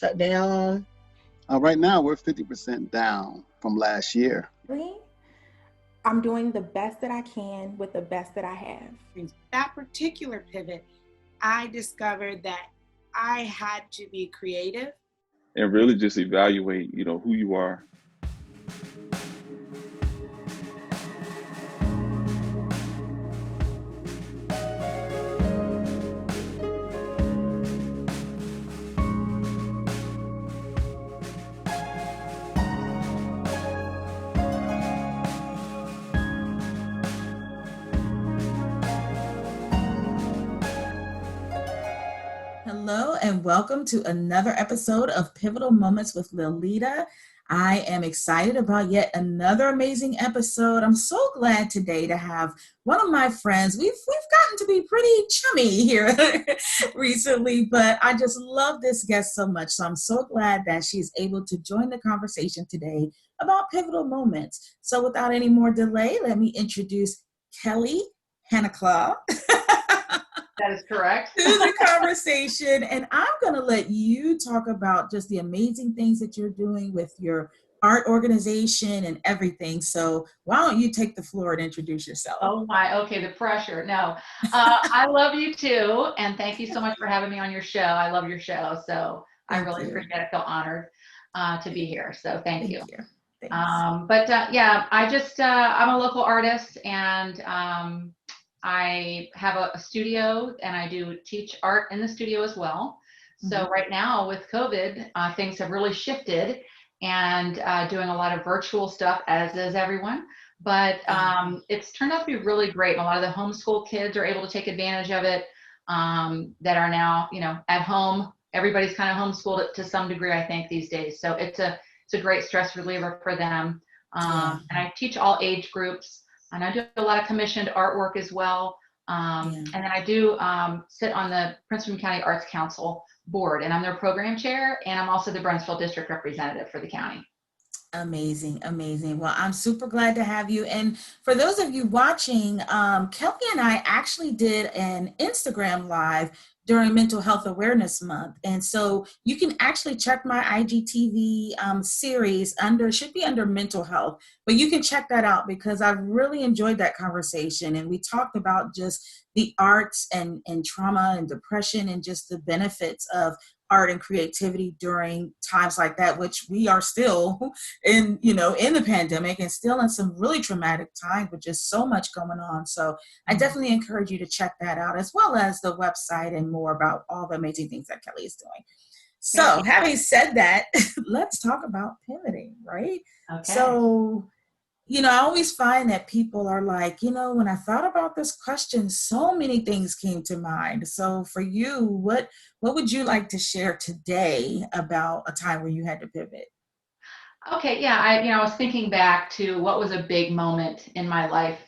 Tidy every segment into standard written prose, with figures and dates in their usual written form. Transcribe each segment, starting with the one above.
shut down? Right now, we're 50% down from last year. Really? I'm doing the best that I can with the best that I have. That particular pivot, I discovered that I had to be creative. And really just evaluate, who you are. Hello and welcome to another episode of Pivotal Moments with Liletta. I am excited about yet another amazing episode. I'm so glad today to have one of my friends. We've gotten to be pretty chummy here recently, but I just love this guest so much. So I'm so glad that she's able to join the conversation today about pivotal moments. So without any more delay, let me introduce Kelly Haneklau. That is correct. To the conversation. And I'm going to let you talk about just the amazing things that you're doing with your art organization and everything. So why don't you take the floor and introduce yourself? Oh my, okay, the pressure. No, I love you too. And thank you so much for having me on your show. I love your show. So I really appreciate it. I feel honored to be here. So thank you. I'm a local artist and I have a studio and I do teach art in the studio as well. So right now with COVID, things have really shifted and doing a lot of virtual stuff, as is everyone. But it's turned out to be really great. And a lot of the homeschool kids are able to take advantage of it that are now, at home. Everybody's kind of homeschooled to some degree, I think, these days. So it's a great stress reliever for them. And I teach all age groups. And I do a lot of commissioned artwork as well. And then I do sit on the Prince William County Arts Council board, and I'm their program chair, and I'm also the Bristow district representative for the county. Amazing, amazing. Well, I'm super glad to have you. And for those of you watching, Kelly and I actually did an Instagram live during Mental Health Awareness Month. And so you can actually check my IGTV series should be under mental health, but you can check that out because I really enjoyed that conversation. And we talked about just the arts and trauma and depression and just the benefits of art and creativity during times like that, which we are still in the pandemic and still in some really traumatic times with just so much going on. So I definitely encourage you to check that out, as well as the website and more about all the amazing things that Kelly is doing. So having said that, let's talk about pivoting, right? Okay. So, I always find that people are like, when I thought about this question, so many things came to mind. So for you, what would you like to share today about a time where you had to pivot? Okay, yeah, I was thinking back to what was a big moment in my life,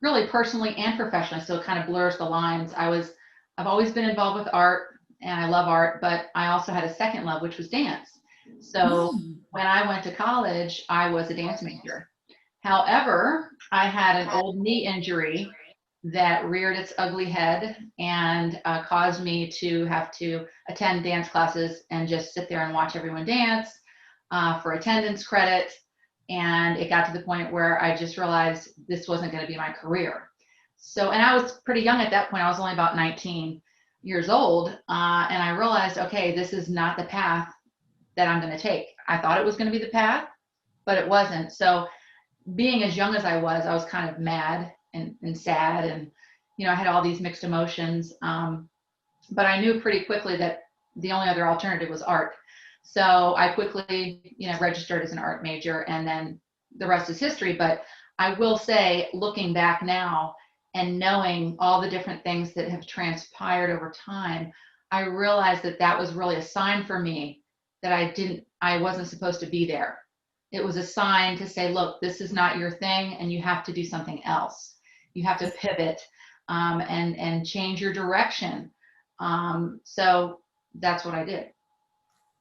really personally and professionally. So it kind of blurs the lines. I've always been involved with art and I love art, but I also had a second love, which was dance. So when I went to college, I was a dance major. However, I had an old knee injury that reared its ugly head and caused me to have to attend dance classes and just sit there and watch everyone dance for attendance credit. And it got to the point where I just realized this wasn't going to be my career. So, and I was pretty young at that point. I was only about 19 years old. And I realized, okay, this is not the path that I'm going to take. I thought it was going to be the path, but it wasn't. So being as young as I was kind of mad and sad. And, I had all these mixed emotions. But I knew pretty quickly that the only other alternative was art. So I quickly, registered as an art major, and then the rest is history. But I will say, looking back now and knowing all the different things that have transpired over time, I realized that was really a sign for me that I wasn't supposed to be there. It was a sign to say, look, this is not your thing and you have to do something else. You have to pivot and change your direction. So that's what I did.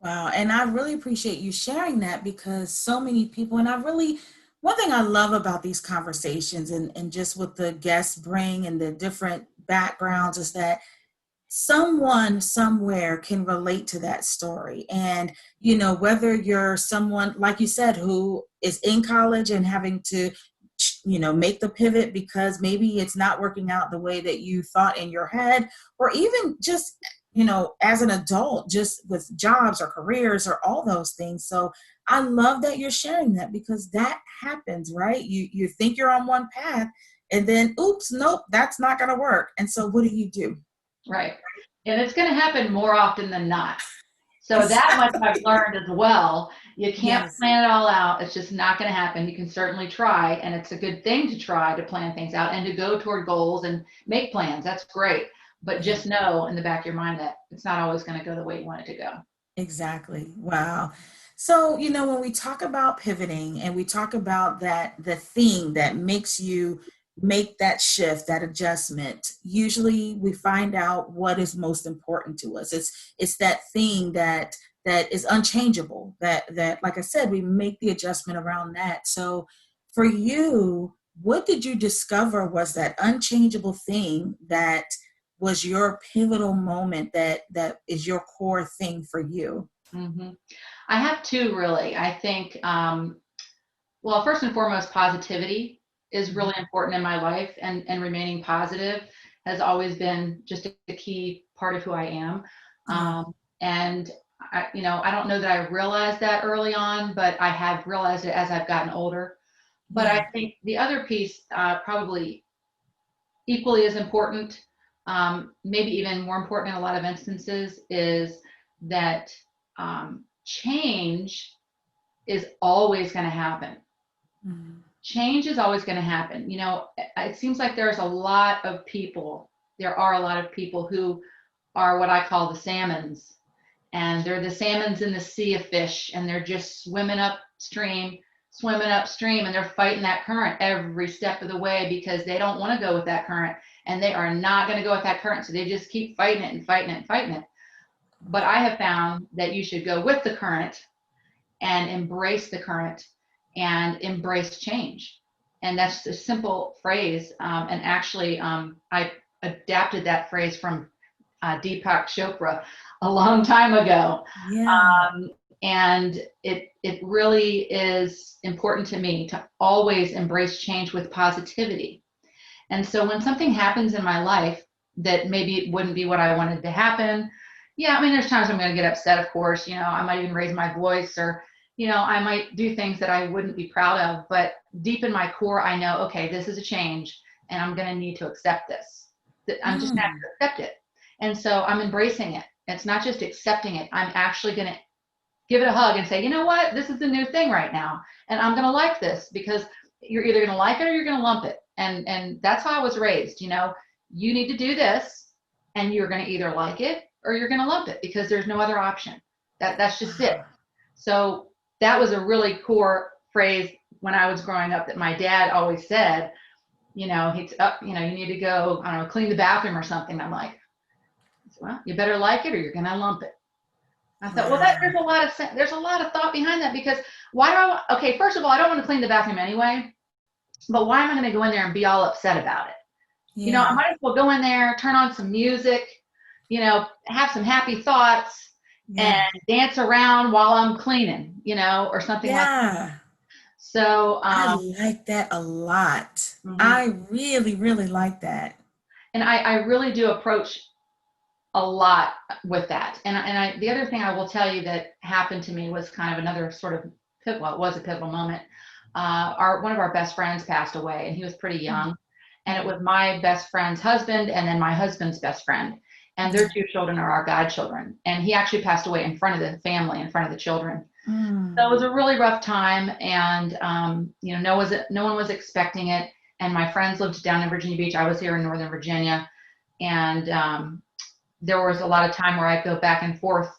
Wow. And I really appreciate you sharing that because so many people, and one thing I love about these conversations and just what the guests bring and the different backgrounds is that someone somewhere can relate to that story. And, you know, whether you're someone, like you said, who is in college and having to, you know, make the pivot because maybe it's not working out the way that you thought in your head, or even just, you know, as an adult, just with jobs or careers or all those things. So I love that you're sharing that, because that happens, right? You think you're on one path and then, oops, nope, that's not going to work. And so what do? Right. And it's going to happen more often than not. So that much I've learned as well. You can't Yes. plan it all out. It's just not going to happen. You can certainly try, and it's a good thing to try to plan things out and to go toward goals and make plans. That's great. But just know in the back of your mind that it's not always going to go the way you want it to go. Exactly. Wow. So, you know, when we talk about pivoting and we talk about that, the thing that makes you make that shift, that adjustment, usually we find out what is most important to us. It's that thing that is unchangeable, that like I said, we make the adjustment around that. So for you, what did you discover was that unchangeable thing that was your pivotal moment, that is your core thing for you? Mm-hmm. I have two, really. I think, well, first and foremost, positivity is really important in my life, and remaining positive has always been just a key part of who I am. And I, you know, I don't know that I realized that early on, but I have realized it as I've gotten older. But I think the other piece, probably equally as important, maybe even more important in a lot of instances, is that change is always going to happen. Mm-hmm. Change is always going to happen. You know, it seems like there are a lot of people who are what I call the salmons, and they're the salmons in the sea of fish, and they're just swimming upstream, and they're fighting that current every step of the way because they don't want to go with that current, and they are not going to go with that current. So they just keep fighting it and fighting it and fighting it. But I have found that you should go with the current and embrace the current and embrace change. And that's a simple phrase. And actually, I adapted that phrase from Deepak Chopra a long time ago. Yeah. And it really is important to me to always embrace change with positivity. And so when something happens in my life that maybe it wouldn't be what I wanted to happen, yeah, I mean, there's times I'm going to get upset, of course, you know, I might even raise my voice, or, you know, I might do things that I wouldn't be proud of, but deep in my core, I know, okay, this is a change and I'm going to need to accept this. I'm just going to have to accept it. And so I'm embracing it. It's not just accepting it. I'm actually going to give it a hug and say, you know what, this is the new thing right now. And I'm going to like this, because you're either going to like it or you're going to lump it. And that's how I was raised. You know, you need to do this, and you're going to either like it or you're going to lump it, because there's no other option. That's just it. So that was a really core phrase when I was growing up that my dad always said. You know, he's up, you know, you need to go, I don't know, clean the bathroom or something. I'm like, well, you better like it or you're going to lump it. I thought, well, there's a lot of thought behind that, because okay, first of all, I don't want to clean the bathroom anyway, but why am I going to go in there and be all upset about it? Yeah. You know, I might as well go in there, turn on some music, you know, have some happy thoughts and dance around while I'm cleaning, you know, or something like that. So I like that a lot. Mm-hmm. I really, really like that. And I really do approach a lot with that. And the other thing I will tell you that happened to me was kind of another sort of, well, it was a pivotal moment. One of our best friends passed away, and he was pretty young. Mm-hmm. And it was my best friend's husband and then my husband's best friend. And their two children are our godchildren. And he actually passed away in front of the family, in front of the children. Mm. So it was a really rough time. And, you know, no one was expecting it. And my friends lived down in Virginia Beach. I was here in Northern Virginia. And there was a lot of time where I'd go back and forth,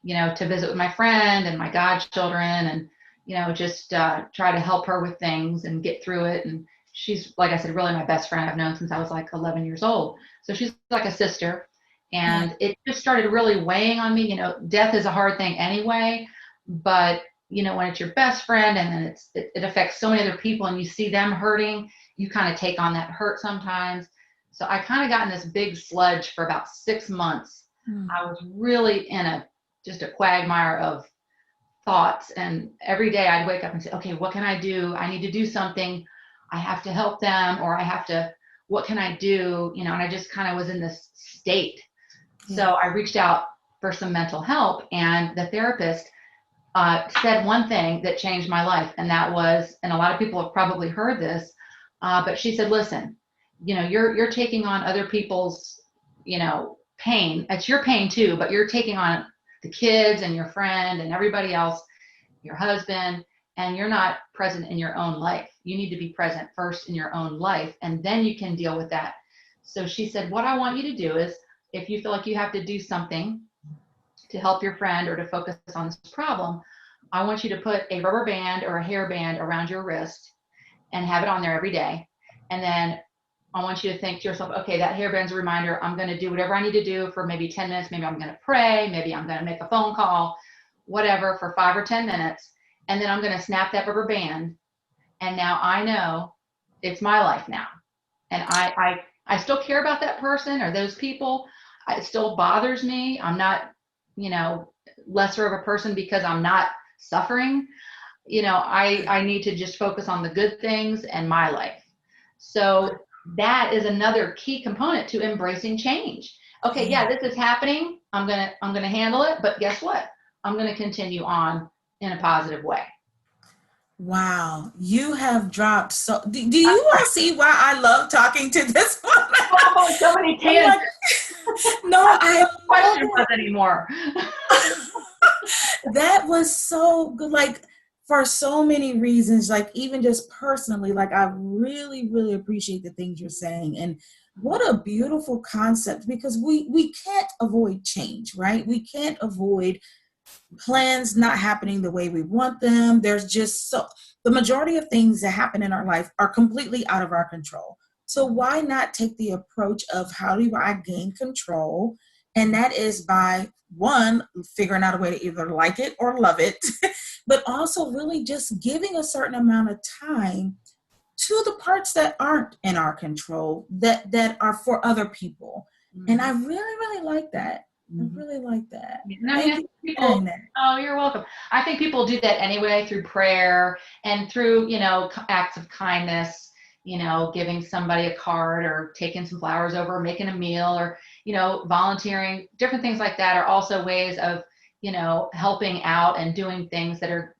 you know, to visit with my friend and my godchildren, and, you know, just try to help her with things and get through it. And she's, like I said, really my best friend. I've known since I was like 11 years old. So she's like a sister. And it just started really weighing on me. You know, death is a hard thing anyway, but, you know, when it's your best friend and then it affects so many other people and you see them hurting, you kind of take on that hurt sometimes. So I kind of got in this big sludge for about 6 months. I was really in just a quagmire of thoughts. And every day I'd wake up and say, okay, what can I do? I need to do something. I have to help them, or what can I do? And I just kind of was in this state. Yeah. So I reached out for some mental help, and the therapist said one thing that changed my life. And that was, and a lot of people have probably heard this, but she said, listen, you're taking on other people's, pain. It's your pain too, but you're taking on the kids and your friend and everybody else, your husband, and you're not present in your own life. You need to be present first in your own life, and then you can deal with that. So she said, what I want you to do is, if you feel like you have to do something to help your friend or to focus on this problem, I want you to put a rubber band or a hair band around your wrist and have it on there every day. And then I want you to think to yourself, okay, that hairband's a reminder. I'm going to do whatever I need to do for maybe 10 minutes. Maybe I'm going to pray. Maybe I'm going to make a phone call, whatever, for 5 or 10 minutes. And then I'm going to snap that rubber band. And now I know it's my life now. And I still care about that person or those people. It still bothers me. I'm not, lesser of a person because I'm not suffering. I need to just focus on the good things and my life. So that is another key component to embracing change. Okay, yeah, this is happening. I'm gonna handle it, but guess what? I'm gonna continue on in a positive way. Wow, you have dropped so. Do you all see why I love talking to this woman? Oh, so many tangents. No, I don't question us anymore. That was so good. Like, for so many reasons, like even just personally, like I really, really appreciate the things you're saying. And what a beautiful concept, because we can't avoid change, right? We can't avoid plans not happening the way we want them. There's just the majority of things that happen in our life are completely out of our control. So why not take the approach of how do I gain control? And that is by, one, figuring out a way to either like it or love it, but also really just giving a certain amount of time to the parts that aren't in our control, that are for other people. Mm-hmm. And I really, really like that. Mm-hmm. I really like that. Oh, you're welcome. I think people do that anyway through prayer and through, acts of kindness, giving somebody a card or taking some flowers over, or making a meal, or, volunteering. Different things like that are also ways of, helping out and doing things that are,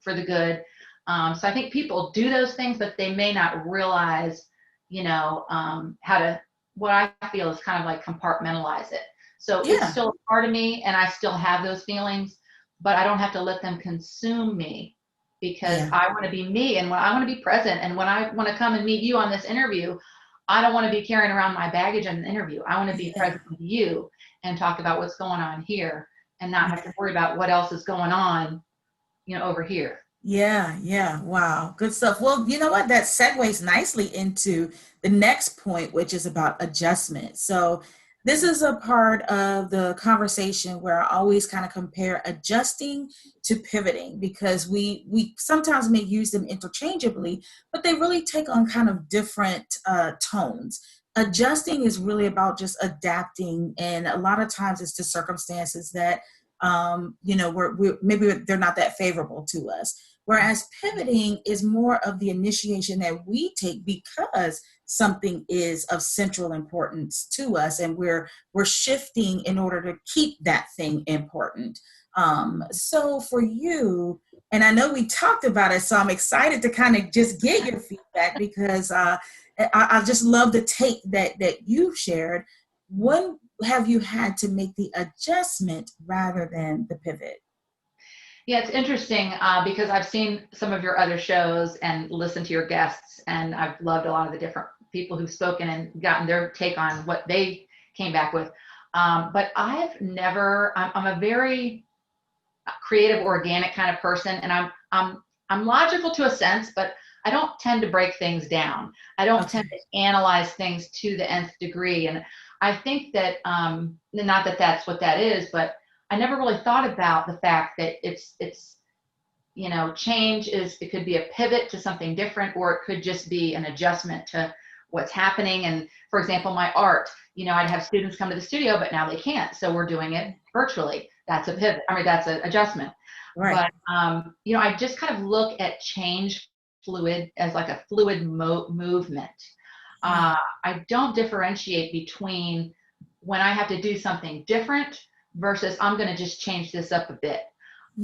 for the good. So I think people do those things, but they may not realize, how to, what I feel is kind of like compartmentalize it. So it's still a part of me, and I still have those feelings, but I don't have to let them consume me, because I want to be me, and when I want to be present, and when I want to come and meet you on this interview, I don't want to be carrying around my baggage in an interview. I want to be present with you and talk about what's going on here, and not have to worry about what else is going on, over here. Yeah. Wow. Good stuff. Well, you know what? That segues nicely into the next point, which is about adjustment. So this is a part of the conversation where I always kind of compare adjusting to pivoting, because we sometimes may use them interchangeably, but they really take on kind of different tones. Adjusting is really about just adapting, and a lot of times it's to circumstances that maybe they're not that favorable to us. Whereas pivoting is more of the initiation that we take because something is of central importance to us, and we're shifting in order to keep that thing important. So for you, and I know we talked about it, so I'm excited to kind of just get your feedback, because I just love the take that you've shared. When have you had to make the adjustment rather than the pivot? Yeah, it's interesting because I've seen some of your other shows and listened to your guests, and I've loved a lot of the different people who've spoken and gotten their take on what they came back with. But I've never, I'm a very creative, organic kind of person, and I'm logical to a sense, but I don't tend to break things down. I don't tend to analyze things to the nth degree. And I think that, not that that's what that is, but I never really thought about the fact that it's change it could be a pivot to something different, or it could just be an adjustment to what's happening. And for example, my art, I'd have students come to the studio, but now they can't. So we're doing it virtually. That's a pivot. I mean, that's an adjustment. Right. But, I just kind of look at change fluid as like a fluid movement. I don't differentiate between when I have to do something different versus I'm going to just change this up a bit.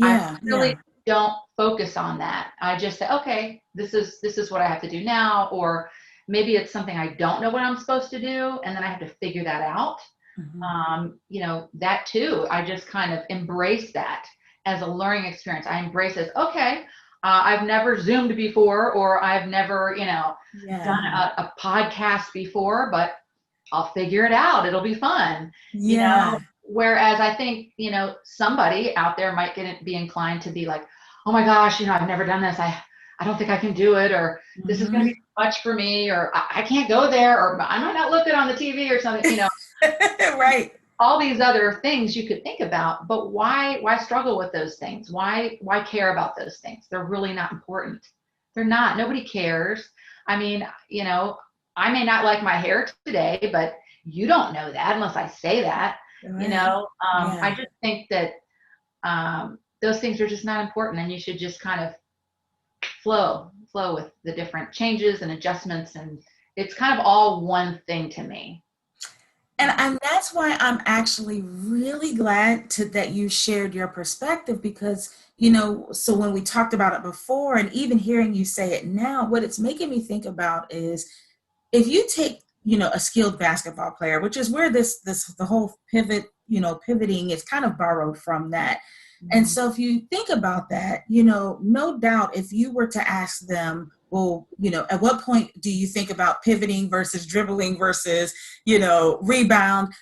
I really don't focus on that. I just say, okay, this is what I have to do now, or maybe it's something I don't know what I'm supposed to do, and then I have to figure that out. That too, I just kind of embrace that as a learning experience. I embrace it. Okay, I've never Zoomed before, or I've never, done a podcast before, but I'll figure it out. It'll be fun. Whereas I think, somebody out there might be inclined to be like, oh my gosh, I've never done this. I don't think I can do it, or this is going to be too much for me, or I can't go there, or I might not look good on the TV or something, Right. All these other things you could think about, but why struggle with those things? Why care about those things? They're really not important. They're not. Nobody cares. I mean, I may not like my hair today, but you don't know that unless I say that. Right. I just think that those things are just not important, and you should just kind of flow with the different changes and adjustments, and it's kind of all one thing to me. And that's why I'm actually really glad that you shared your perspective, because, so when we talked about it before, and even hearing you say it now, what it's making me think about is, if you take, a skilled basketball player, which is where the whole pivoting is kind of borrowed from that. And so if you think about that, no doubt, if you were to ask them, well, at what point do you think about pivoting versus dribbling versus, rebound?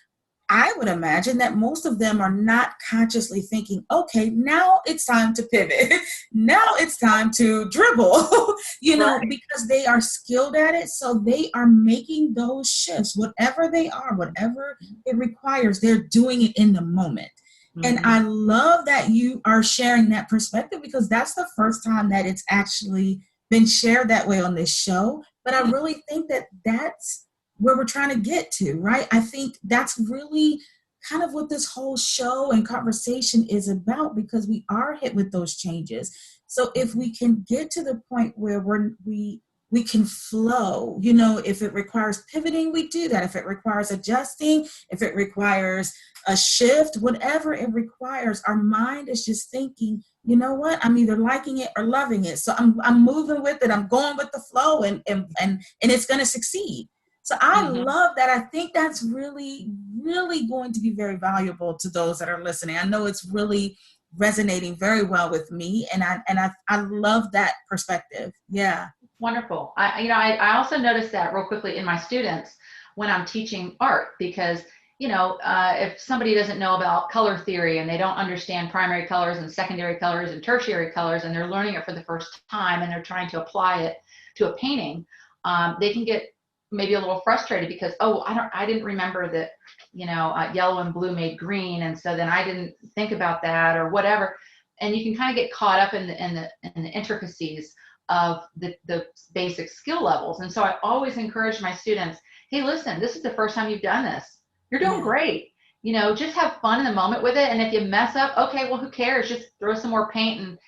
I would imagine that most of them are not consciously thinking, okay, now it's time to pivot. Now it's time to dribble, Right. because they are skilled at it. So they are making those shifts, whatever they are, whatever it requires, they're doing it in the moment. And I love that you are sharing that perspective, because that's the first time that it's actually been shared that way on this show. But I really think that that's where we're trying to get to, right? I think that's really kind of what this whole show and conversation is about, because we are hit with those changes. So if we can get to the point where we can flow, if it requires pivoting, we do that. If it requires adjusting, if it requires a shift, whatever it requires, our mind is just thinking, you know what, I'm either liking it or loving it. So I'm moving with it. I'm going with the flow, and it's going to succeed. So I love that. I think that's really, really going to be very valuable to those that are listening. I know it's really resonating very well with me, and I love that perspective. Yeah. Wonderful. I also noticed that real quickly in my students when I'm teaching art, because if somebody doesn't know about color theory and they don't understand primary colors and secondary colors and tertiary colors, and they're learning it for the first time and they're trying to apply it to a painting, they can get maybe a little frustrated because, I didn't remember that, yellow and blue made green, and so then I didn't think about that or whatever. And you can kind of get caught up in the intricacies of the basic skill levels. And so I always encourage my students, hey, listen, this is the first time you've done this. You're doing great. Just have fun in the moment with it. And if you mess up, okay, well, who cares? Just throw some more paint and,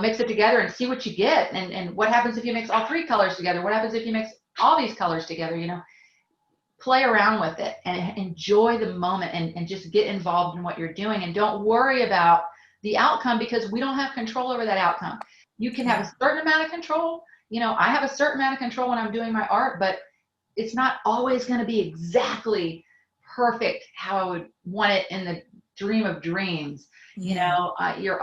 mix it together and see what you get. And what happens if you mix all three colors together? What happens if you mix all these colors together? Play around with it and enjoy the moment, and just get involved in what you're doing. And don't worry about the outcome, because we don't have control over that outcome. You can have a certain amount of control. I have a certain amount of control when I'm doing my art, but it's not always going to be exactly perfect how I would want it in the dream of dreams. You're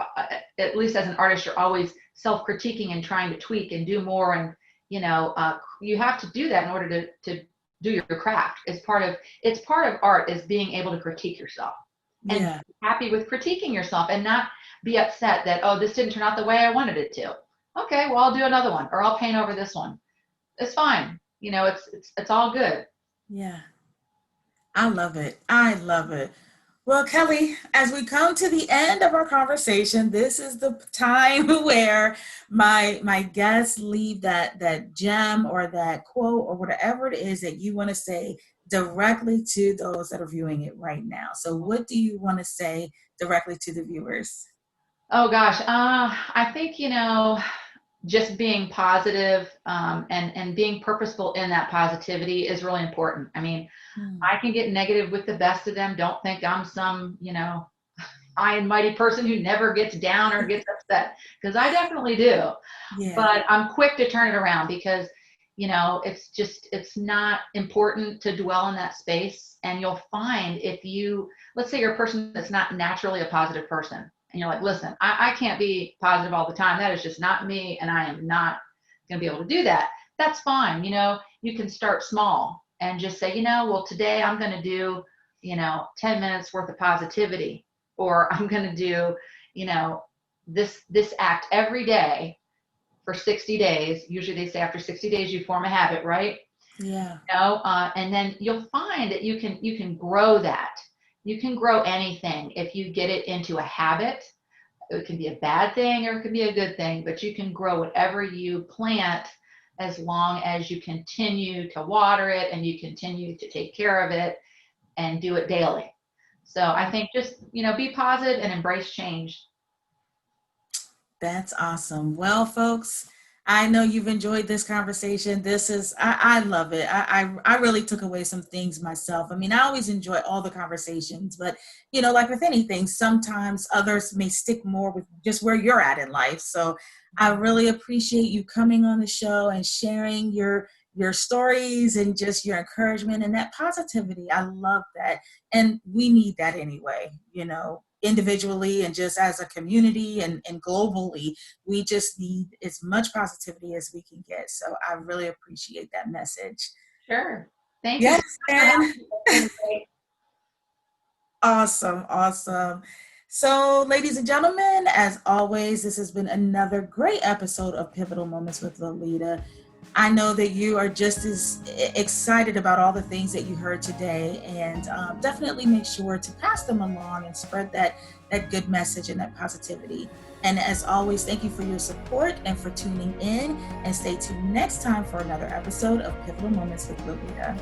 at least as an artist, you're always self-critiquing and trying to tweak and do more. And, you have to do that in order to do your craft. It's part of art, is being able to critique yourself and be happy with critiquing yourself, and not be upset that, this didn't turn out the way I wanted it to. Okay, well, I'll do another one, or I'll paint over this one. It's fine. It's all good. Yeah. I love it. I love it. Well, Kelly, as we come to the end of our conversation, this is the time where my guests leave that gem or that quote or whatever it is that you want to say directly to those that are viewing it right now. So what do you want to say directly to the viewers? Oh gosh, I think, just being positive, and being purposeful in that positivity is really important. I mean, I can get negative with the best of them. Don't think I'm some, high and mighty person who never gets down or gets upset, because I definitely do. Yeah. But I'm quick to turn it around because, it's not important to dwell in that space. And you'll find let's say you're a person that's not naturally a positive person, and you're like, listen, I can't be positive all the time. That is just not me. And I am not going to be able to do that. That's fine. You can start small and just say, well, today I'm going to do, 10 minutes worth of positivity, or I'm going to do, this act every day for 60 days. Usually they say after 60 days, you form a habit, right? Yeah. And then you'll find that you can grow that. You can grow anything if you get it into a habit. It can be a bad thing or it can be a good thing, but you can grow whatever you plant as long as you continue to water it and you continue to take care of it and do it daily. So I think just, be positive and embrace change. That's awesome. Well, folks, I know you've enjoyed this conversation. I love it. I really took away some things myself. I mean, I always enjoy all the conversations, but like with anything, sometimes others may stick more with just where you're at in life. So I really appreciate you coming on the show and sharing your stories and just your encouragement and that positivity. I love that. And we need that anyway, individually and just as a community and globally. We just need as much positivity as we can get. So I really appreciate that message. Sure. Thank you. Yes, Awesome. So, ladies and gentlemen, as always, this has been another great episode of Pivotal Moments with Liletta. I know that you are just as excited about all the things that you heard today, and definitely make sure to pass them along and spread that good message and that positivity. And as always, thank you for your support and for tuning in, and stay tuned next time for another episode of Pivotal Moments with Liletta.